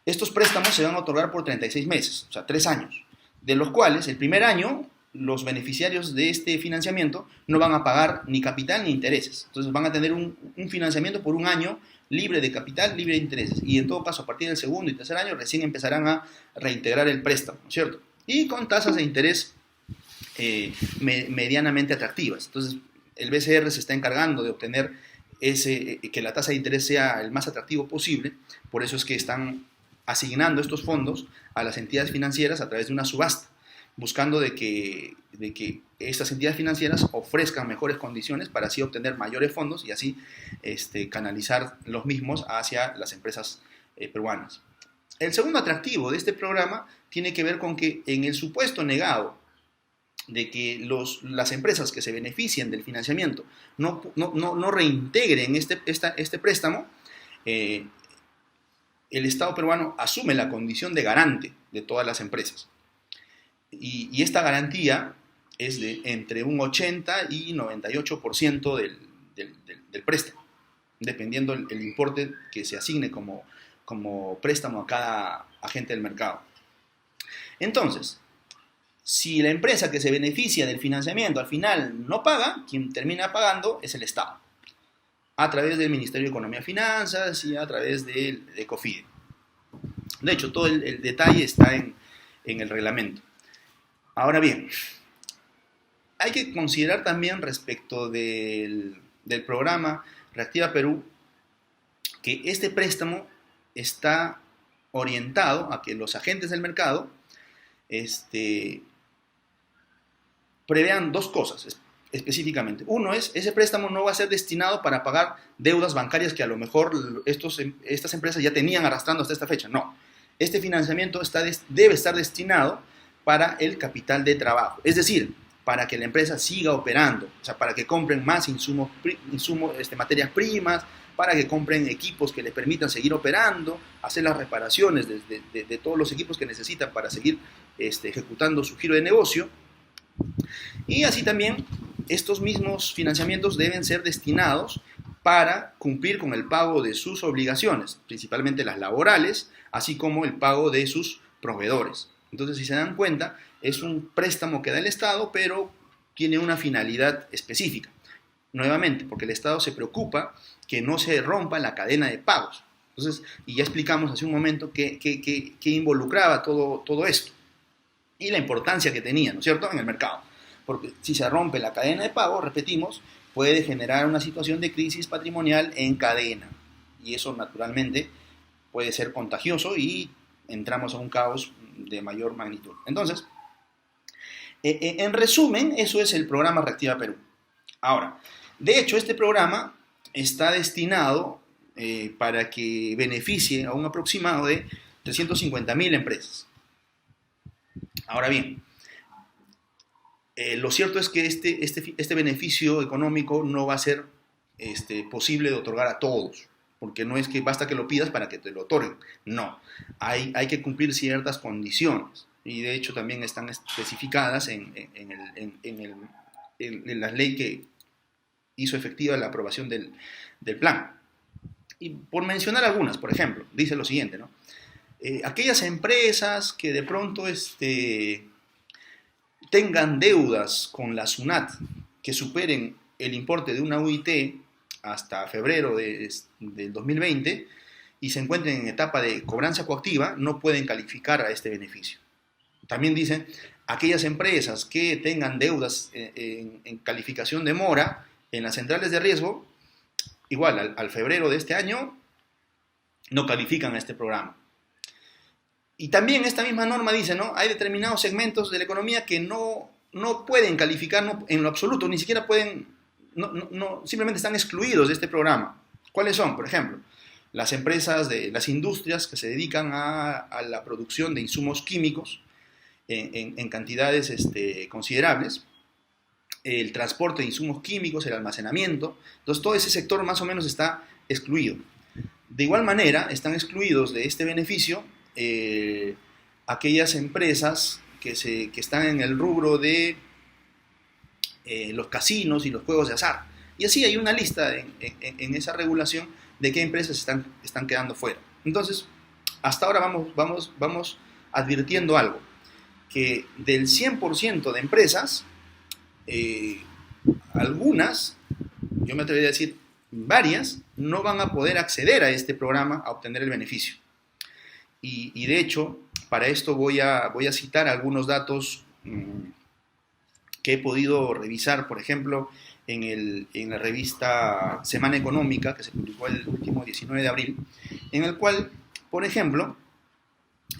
estos préstamos se van a otorgar por 36 meses, o sea, 3 años, de los cuales el primer año los beneficiarios de este financiamiento no van a pagar ni capital ni intereses. Entonces van a tener un financiamiento por un año libre de capital, libre de intereses. Y en todo caso, a partir del segundo y tercer año recién empezarán a reintegrar el préstamo, ¿no es cierto? Y con tasas de interés medianamente atractivas. Entonces el BCR se está encargando de obtener que la tasa de interés sea el más atractivo posible. Por eso es que están asignando estos fondos a las entidades financieras a través de una subasta, buscando de que estas entidades financieras ofrezcan mejores condiciones para así obtener mayores fondos y así canalizar los mismos hacia las empresas peruanas. El segundo atractivo de este programa tiene que ver con que en el supuesto negado de que las empresas que se beneficien del financiamiento no reintegren este préstamo, el Estado peruano asume la condición de garante de todas las empresas. Y esta garantía es de entre un 80 y 98% del préstamo, dependiendo el importe que se asigne como préstamo a cada agente del mercado. Entonces, si la empresa que se beneficia del financiamiento al final no paga, quien termina pagando es el Estado, a través del Ministerio de Economía y Finanzas y a través de COFIDE. De hecho, todo el detalle está en el reglamento. Ahora bien, hay que considerar también respecto del programa Reactiva Perú que este préstamo está orientado a que los agentes del mercado prevean dos cosas específicamente. Uno es, ese préstamo no va a ser destinado para pagar deudas bancarias que a lo mejor estas empresas ya tenían arrastrando hasta esta fecha. No, este financiamiento debe estar destinado para el capital de trabajo, es decir, para que la empresa siga operando, o sea, para que compren más materias primas, para que compren equipos que les permitan seguir operando, hacer las reparaciones de todos los equipos que necesitan para seguir ejecutando su giro de negocio. Y así también estos mismos financiamientos deben ser destinados para cumplir con el pago de sus obligaciones, principalmente las laborales, así como el pago de sus proveedores. Entonces, si se dan cuenta, es un préstamo que da el Estado, pero tiene una finalidad específica. Nuevamente, porque el Estado se preocupa que no se rompa la cadena de pagos. Entonces, y ya explicamos hace un momento qué involucraba todo esto y la importancia que tenía, ¿no es cierto?, en el mercado. Porque si se rompe la cadena de pago, repetimos, puede generar una situación de crisis patrimonial en cadena. Y eso, naturalmente, puede ser contagioso y entramos a un caos de mayor magnitud. Entonces, en resumen, eso es el programa Reactiva Perú. Ahora, de hecho, este programa está destinado para que beneficie a un aproximado de 350.000 empresas. Ahora bien, lo cierto es que este beneficio económico no va a ser posible de otorgar a todos, porque no es que basta que lo pidas para que te lo otorguen. No, hay que cumplir ciertas condiciones y de hecho también están especificadas en la ley que hizo efectiva la aprobación del plan. Y por mencionar algunas, por ejemplo, dice lo siguiente, ¿no? Aquellas empresas que de pronto tengan deudas con la SUNAT que superen el importe de una UIT hasta febrero del 2020 y se encuentren en etapa de cobranza coactiva no pueden calificar a este beneficio. También dicen, aquellas empresas que tengan deudas en calificación de mora en las centrales de riesgo, igual al febrero de este año, no califican a este programa. Y también esta misma norma dice, ¿no? Hay determinados segmentos de la economía que no pueden calificar en lo absoluto, ni siquiera pueden, simplemente están excluidos de este programa. ¿Cuáles son? Por ejemplo, las empresas, las industrias que se dedican a la producción de insumos químicos en cantidades considerables, el transporte de insumos químicos, el almacenamiento. Entonces todo ese sector más o menos está excluido. De igual manera, están excluidos de este beneficio aquellas empresas que están en el rubro de los casinos y los juegos de azar. Y así hay una lista en esa regulación de qué empresas están quedando fuera. Entonces, hasta ahora vamos advirtiendo algo, que del 100% de empresas, algunas, yo me atrevería a decir varias, no van a poder acceder a este programa a obtener el beneficio. Y de hecho, para esto voy a citar algunos datos que he podido revisar, por ejemplo, en la revista Semana Económica, que se publicó el último 19 de abril, en el cual, por ejemplo,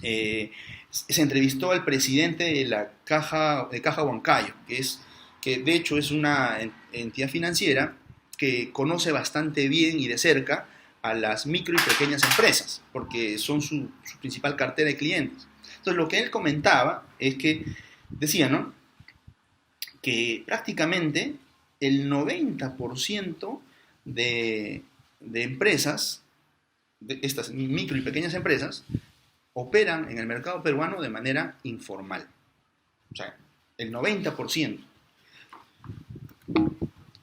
se entrevistó al presidente de la Caja Huancayo, que de hecho es una entidad financiera que conoce bastante bien y de cerca a las micro y pequeñas empresas, porque son su principal cartera de clientes. Entonces, lo que él comentaba es que, decía, ¿no?, que prácticamente el 90% de empresas, de estas micro y pequeñas empresas, operan en el mercado peruano de manera informal. O sea, el 90%.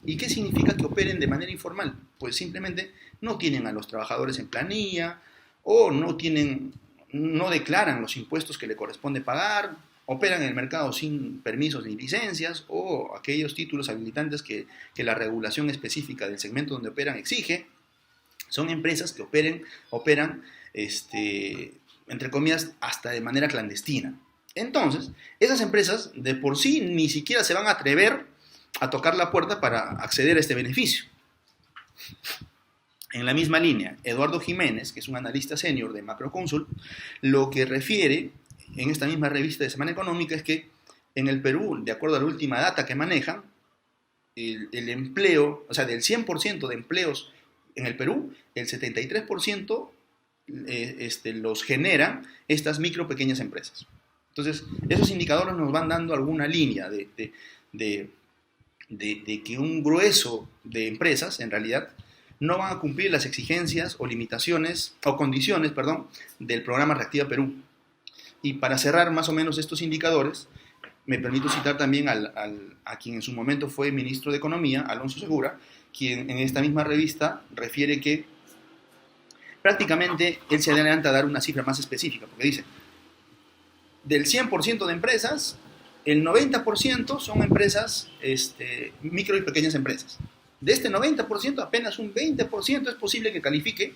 ¿Y qué significa que operen de manera informal? Pues simplemente no tienen a los trabajadores en planilla, o no declaran los impuestos que le corresponde pagar, operan en el mercado sin permisos ni licencias, o aquellos títulos habilitantes que la regulación específica del segmento donde operan exige. Son empresas que operan entre comillas, hasta de manera clandestina. Entonces, esas empresas de por sí ni siquiera se van a atrever a tocar la puerta para acceder a este beneficio. En la misma línea, Eduardo Jiménez, que es un analista senior de Macroconsult, lo que refiere en esta misma revista de Semana Económica es que en el Perú, de acuerdo a la última data que manejan, el empleo, o sea, del 100% de empleos en el Perú, el 73% los generan estas micro pequeñas empresas. Entonces, esos indicadores nos van dando alguna línea de que un grueso de empresas, en realidad, no van a cumplir las exigencias o limitaciones, o condiciones, del programa Reactiva Perú. Y para cerrar más o menos estos indicadores, me permito citar también a quien en su momento fue ministro de Economía, Alonso Segura, quien en esta misma revista refiere que prácticamente él se adelanta a dar una cifra más específica, porque dice, del 100% de empresas, el 90% son empresas, micro y pequeñas empresas. De este 90%, apenas un 20% es posible que califique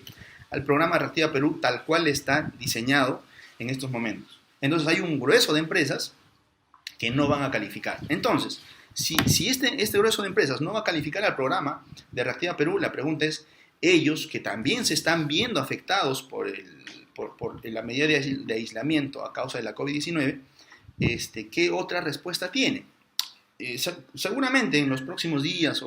al programa Reactiva Perú tal cual está diseñado en estos momentos. Entonces hay un grueso de empresas que no van a calificar. Entonces, si este grueso de empresas no va a calificar al programa de Reactiva Perú, la pregunta es, ellos que también se están viendo afectados por la medida de aislamiento a causa de la COVID-19, ¿qué otra respuesta tiene? Seguramente en los próximos días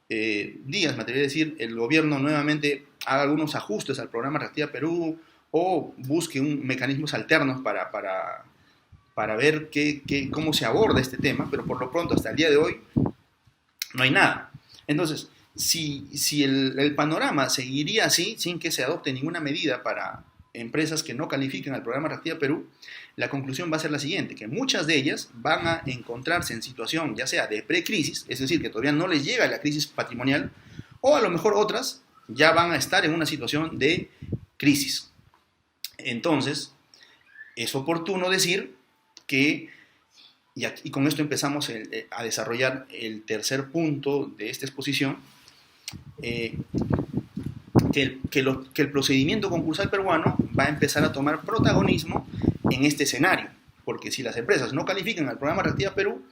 días, me atrevería a decir, el gobierno nuevamente haga algunos ajustes al programa Reactiva Perú o busque mecanismos alternos para ver cómo se aborda este tema, pero por lo pronto, hasta el día de hoy, no hay nada. Entonces, si el panorama seguiría así, sin que se adopte ninguna medida para empresas que no califiquen al programa Reactiva Perú, la conclusión va a ser la siguiente, que muchas de ellas van a encontrarse en situación ya sea de precrisis, es decir, que todavía no les llega la crisis patrimonial, o a lo mejor otras ya van a estar en una situación de crisis. Entonces, es oportuno decir que y con esto empezamos a desarrollar el tercer punto de esta exposición, que el procedimiento concursal peruano va a empezar a tomar protagonismo en este escenario, porque si las empresas no califican al programa Reactiva Perú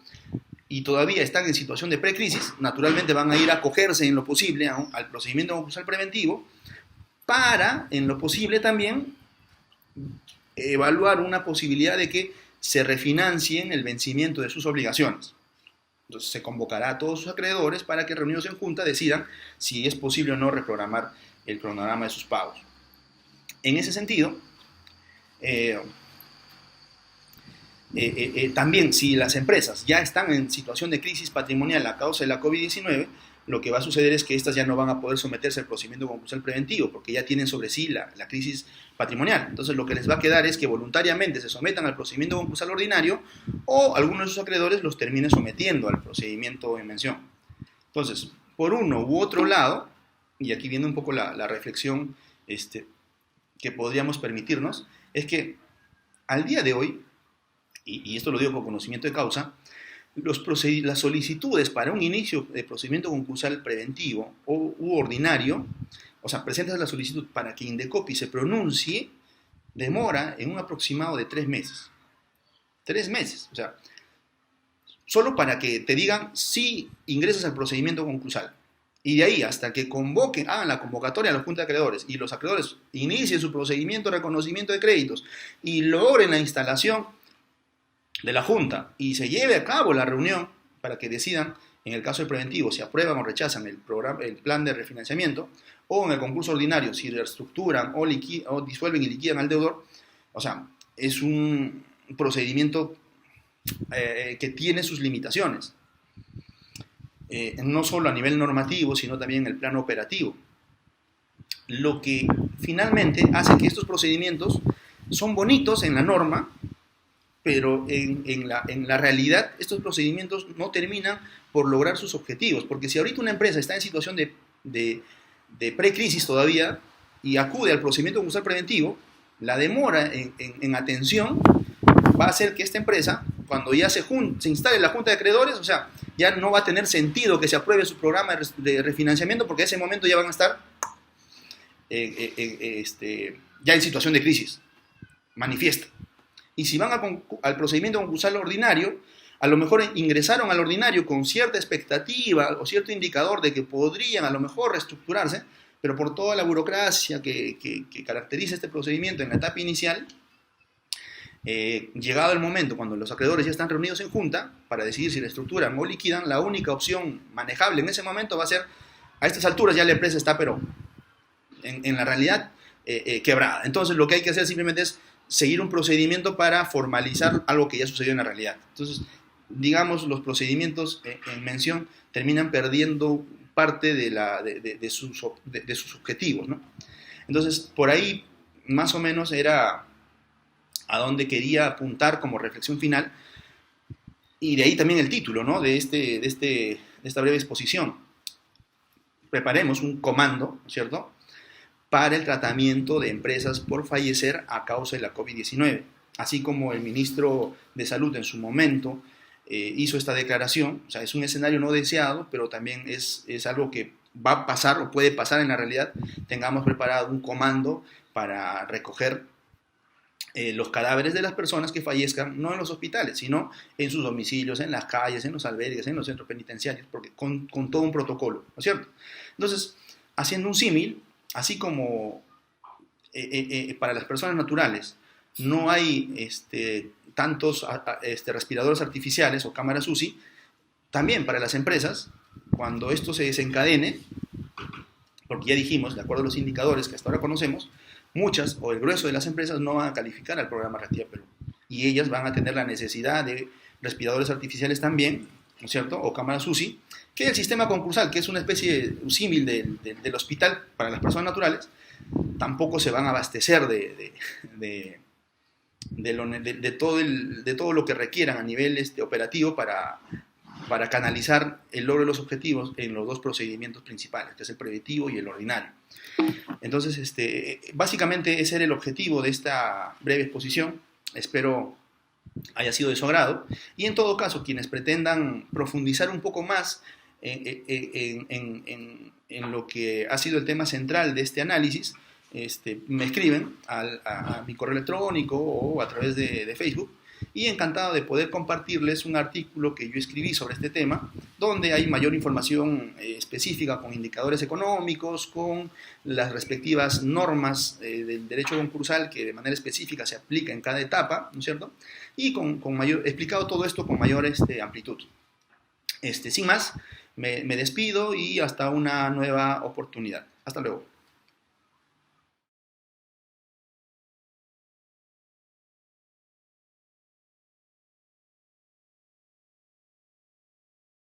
y todavía están en situación de precrisis, naturalmente van a ir a acogerse en lo posible al procedimiento concursal preventivo para, en lo posible también, evaluar una posibilidad de que se refinancien el vencimiento de sus obligaciones. Entonces se convocará a todos sus acreedores para que reunidos en junta decidan si es posible o no reprogramar el cronograma de sus pagos. En ese sentido, también si las empresas ya están en situación de crisis patrimonial a causa de la COVID-19, lo que va a suceder es que estas ya no van a poder someterse al procedimiento concursal preventivo porque ya tienen sobre sí la crisis patrimonial. Entonces lo que les va a quedar es que voluntariamente se sometan al procedimiento concursal ordinario o algunos de sus acreedores los termine sometiendo al procedimiento en mención. Entonces, por uno u otro lado, y aquí viene un poco la reflexión que podríamos permitirnos, es que al día de hoy, y esto lo digo por conocimiento de causa, las solicitudes para un inicio de procedimiento concursal preventivo u ordinario, o sea, presentas la solicitud para que Indecopi se pronuncie, demora en un aproximado de 3 meses. 3 meses, o sea, solo para que te digan si ingresas al procedimiento concursal. Y de ahí hasta que hagan la convocatoria a la Junta de Acreedores y los acreedores inicien su procedimiento de reconocimiento de créditos y logren la instalación de la Junta y se lleve a cabo la reunión para que decidan, en el caso del preventivo, si aprueban o rechazan el plan de refinanciamiento, o en el concurso ordinario, si reestructuran o disuelven y liquidan al deudor. O sea, es un procedimiento que tiene sus limitaciones, no solo a nivel normativo, sino también en el plano operativo. Lo que finalmente hace que estos procedimientos son bonitos en la norma, pero en la realidad estos procedimientos no terminan por lograr sus objetivos, porque si ahorita una empresa está en situación de precrisis todavía y acude al procedimiento concursal preventivo, la demora en atención va a hacer que esta empresa, cuando ya se instale la Junta de Acreedores, o sea, ya no va a tener sentido que se apruebe su programa de refinanciamiento, porque en ese momento ya van a estar ya en situación de crisis manifiesta. Y si van al procedimiento concursal ordinario, a lo mejor ingresaron al ordinario con cierta expectativa o cierto indicador de que podrían a lo mejor reestructurarse, pero por toda la burocracia que caracteriza este procedimiento en la etapa inicial, llegado el momento cuando los acreedores ya están reunidos en junta para decidir si reestructuran o liquidan, la única opción manejable en ese momento va a ser, a estas alturas ya la empresa está, pero en la realidad, quebrada. Entonces lo que hay que hacer simplemente es seguir un procedimiento para formalizar algo que ya sucedió en la realidad. Entonces, digamos, los procedimientos en mención terminan perdiendo parte de sus objetivos, ¿no? Entonces, por ahí más o menos era a donde quería apuntar como reflexión final, y de ahí también el título, ¿no?, de esta breve exposición. Preparemos un comando, ¿cierto?, para el tratamiento de empresas por fallecer a causa de la COVID-19. Así como el ministro de Salud en su momento hizo esta declaración, o sea, es un escenario no deseado, pero también es algo que va a pasar o puede pasar en la realidad. Tengamos preparado un comando para recoger los cadáveres de las personas que fallezcan, no en los hospitales, sino en sus domicilios, en las calles, en los albergues, en los centros penitenciarios, porque con todo un protocolo, ¿no es cierto? Entonces, haciendo un símil, así como para las personas naturales no hay tantos respiradores artificiales o cámaras UCI, también para las empresas, cuando esto se desencadene, porque ya dijimos, de acuerdo a los indicadores que hasta ahora conocemos, muchas o el grueso de las empresas no van a calificar al programa Reactiva Perú, y ellas van a tener la necesidad de respiradores artificiales también, ¿no es cierto?, o cámaras UCI, que el sistema concursal, que es una especie símil del hospital para las personas naturales, tampoco se van a abastecer de todo lo que requieran a nivel operativo para canalizar el logro de los objetivos en los dos procedimientos principales, que es el preventivo y el ordinario. Entonces, básicamente ese era el objetivo de esta breve exposición. Espero haya sido de su agrado. Y en todo caso, quienes pretendan profundizar un poco más en lo que ha sido el tema central de este análisis, me escriben a mi correo electrónico o a través de Facebook, y encantado de poder compartirles un artículo que yo escribí sobre este tema, donde hay mayor información específica con indicadores económicos, con las respectivas normas del derecho concursal que de manera específica se aplica en cada etapa, ¿no es cierto? Y con mayor, explicado todo esto con mayor amplitud. Sin más, me despido y hasta una nueva oportunidad. Hasta luego.